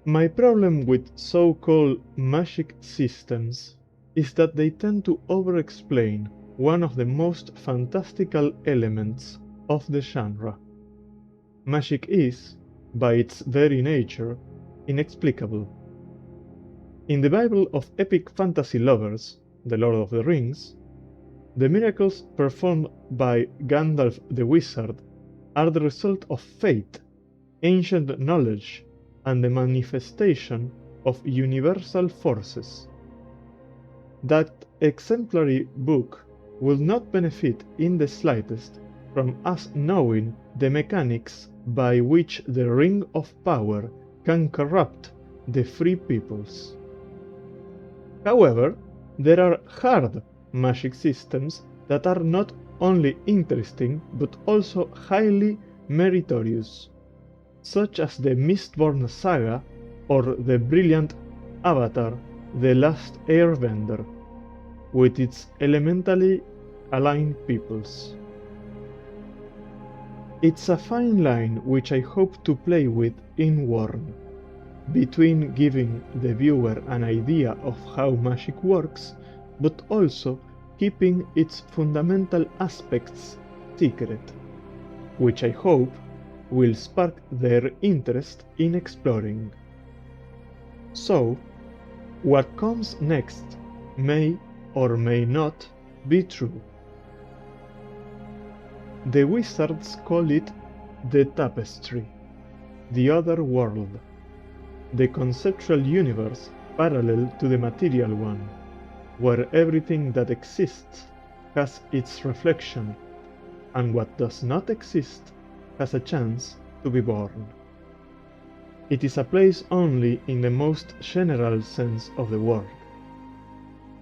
My problem with so-called magic systems is that they tend to over-explain one of the most fantastical elements of the genre. Magic is, by its very nature, inexplicable. In the Bible of epic fantasy lovers, The Lord of the Rings, the miracles performed by Gandalf the Wizard are the result of fate, ancient knowledge, and the manifestation of universal forces. That exemplary book will not benefit in the slightest from us knowing the mechanics by which the Ring of Power can corrupt the free peoples. However, there are hard magic systems that are not only interesting but also highly meritorious, such as the Mistborn saga or the brilliant Avatar: The Last Airbender, with its elementally aligned peoples. It's a fine line which I hope to play with in Worn, between giving the viewer an idea of how magic works, but also keeping its fundamental aspects secret, which I hope will spark their interest in exploring. So, what comes next may or may not be true. The wizards call it the Tapestry, the other world, the conceptual universe parallel to the material one, where everything that exists has its reflection, and what does not exist has a chance to be born. It is a place only in the most general sense of the word.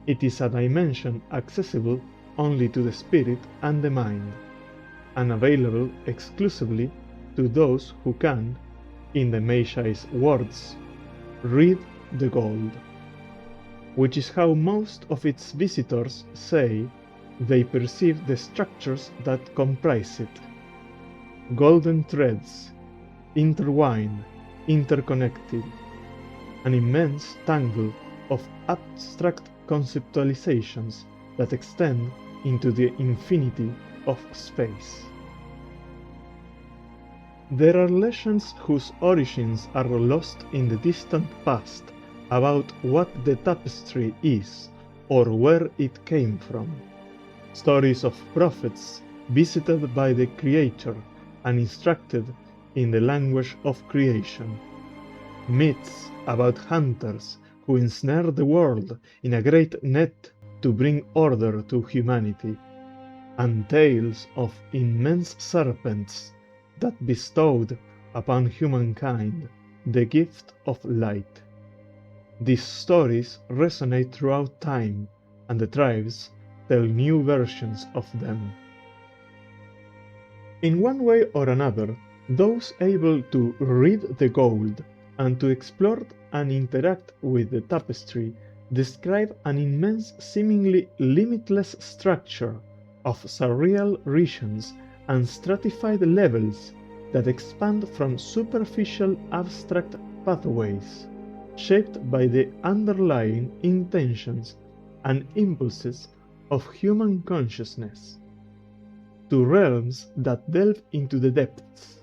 It is a dimension accessible only to the spirit and the mind, and available exclusively to those who can, in the Magi's words, read the gold, which is how most of its visitors say they perceive the structures that comprise it. Golden threads, intertwined, interconnected, an immense tangle of abstract conceptualizations that extend into the infinity of space. There are legends whose origins are lost in the distant past about what the tapestry is or where it came from. Stories of prophets visited by the Creator and instructed in the language of creation. Myths about hunters who ensnare the world in a great net to bring order to humanity, and tales of immense serpents that bestowed upon humankind the gift of light. These stories resonate throughout time, and the tribes tell new versions of them. In one way or another, those able to read the gold and to explore and interact with the tapestry describe an immense, seemingly limitless structure of surreal regions and stratified levels that expand from superficial abstract pathways, shaped by the underlying intentions and impulses of human consciousness, to realms that delve into the depths,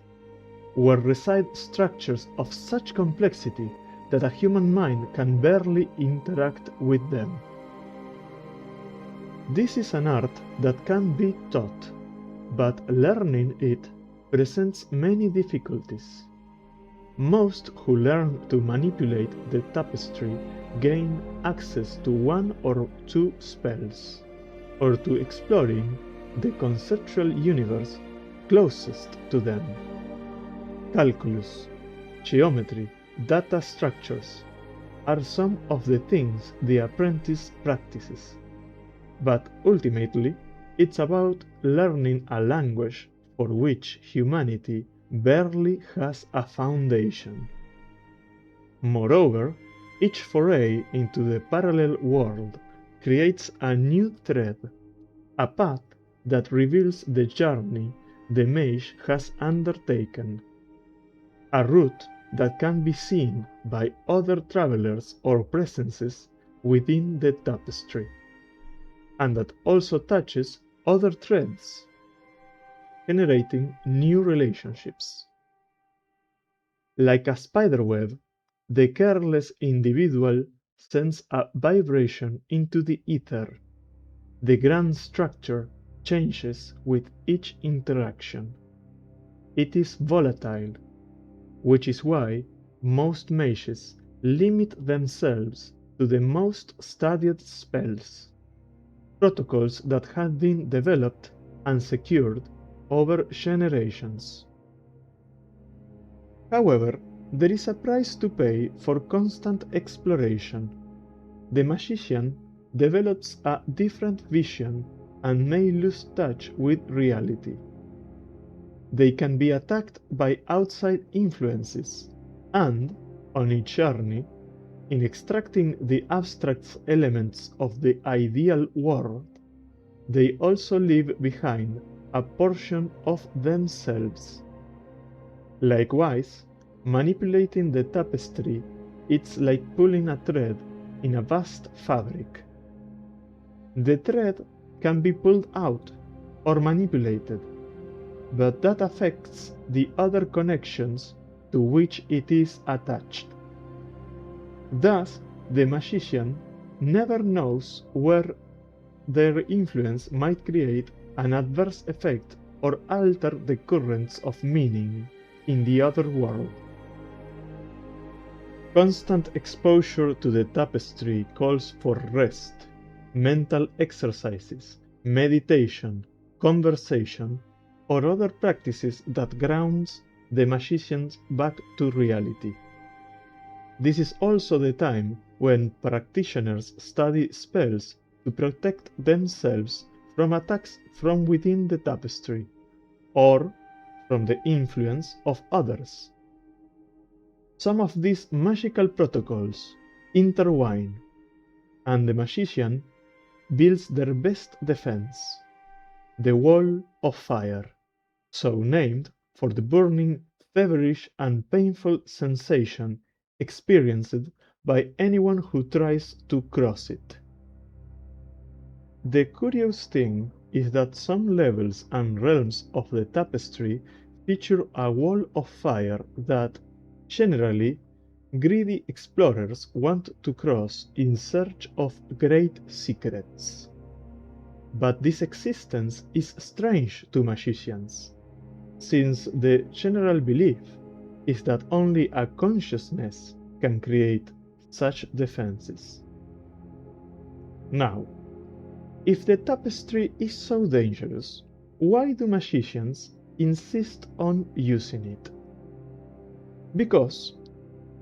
where reside structures of such complexity that a human mind can barely interact with them. This is an art that can be taught, but learning it presents many difficulties. Most who learn to manipulate the tapestry gain access to one or two spells, or to exploring the conceptual universe closest to them. Calculus, geometry, data structures are some of the things the apprentice practices, but ultimately it's about learning a language for which humanity barely has a foundation. Moreover, each foray into the parallel world creates a new thread, a path that reveals the journey the mage has undertaken, a route that can be seen by other travelers or presences within the tapestry, and that also touches other threads, generating new relationships. Like a spiderweb, the careless individual sends a vibration into the ether. The grand structure changes with each interaction. It is volatile, which is why most mages limit themselves to the most studied spells, protocols that have been developed and secured over generations. However, there is a price to pay for constant exploration. The magician develops a different vision and may lose touch with reality. They can be attacked by outside influences, and, on each journey, in extracting the abstract elements of the ideal world, they also leave behind a portion of themselves. Likewise, manipulating the tapestry is like pulling a thread in a vast fabric. The thread can be pulled out or manipulated, but that affects the other connections to which it is attached. Thus, the magician never knows where their influence might create an adverse effect or alter the currents of meaning in the other world. Constant exposure to the tapestry calls for rest, mental exercises, meditation, conversation, or other practices that grounds the magician back to reality. This is also the time when practitioners study spells to protect themselves from attacks from within the tapestry, or from the influence of others. Some of these magical protocols intertwine, and the magician builds their best defense, the wall of fire, so named for the burning, feverish, and painful sensation experienced by anyone who tries to cross it. The curious thing is that some levels and realms of the tapestry feature a wall of fire that, generally, greedy explorers want to cross in search of great secrets. But this existence is strange to magicians, since the general belief is that only a consciousness can create such defenses. Now, if the tapestry is so dangerous, why do magicians insist on using it? Because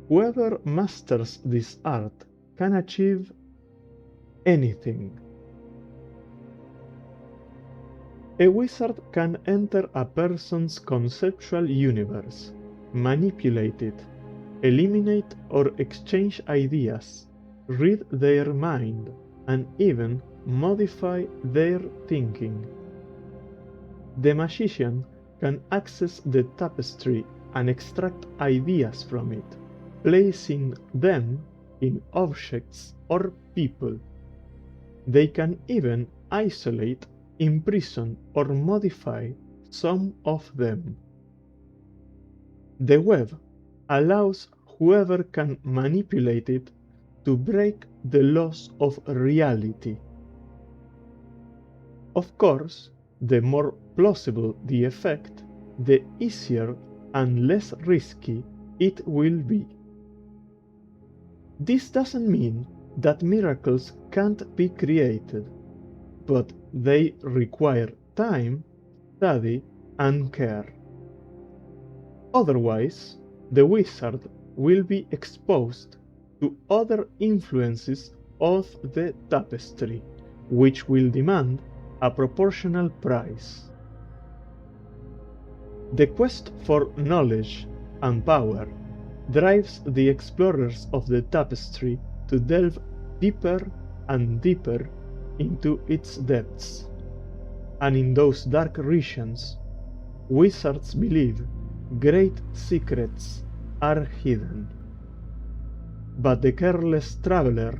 whoever masters this art can achieve anything. A wizard can enter a person's conceptual universe, manipulate it, eliminate or exchange ideas, read their mind, and even modify their thinking. The magician can access the tapestry and extract ideas from it, placing them in objects or people. They can even isolate, imprison, or modify some of them. The web allows whoever can manipulate it to break the laws of reality. Of course, the more plausible the effect, the easier and less risky it will be. This doesn't mean that miracles can't be created, but they require time, study, and care. Otherwise, the wizard will be exposed to other influences of the tapestry, which will demand a proportional price. The quest for knowledge and power drives the explorers of the tapestry to delve deeper and deeper into its depths. And in those dark regions, wizards believe great secrets are hidden. But the careless traveler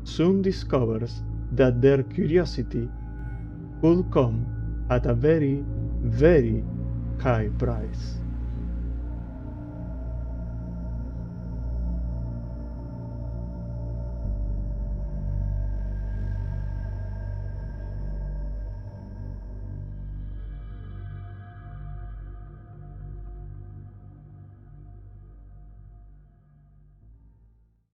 soon discovers that their curiosity could come at a very, very high price.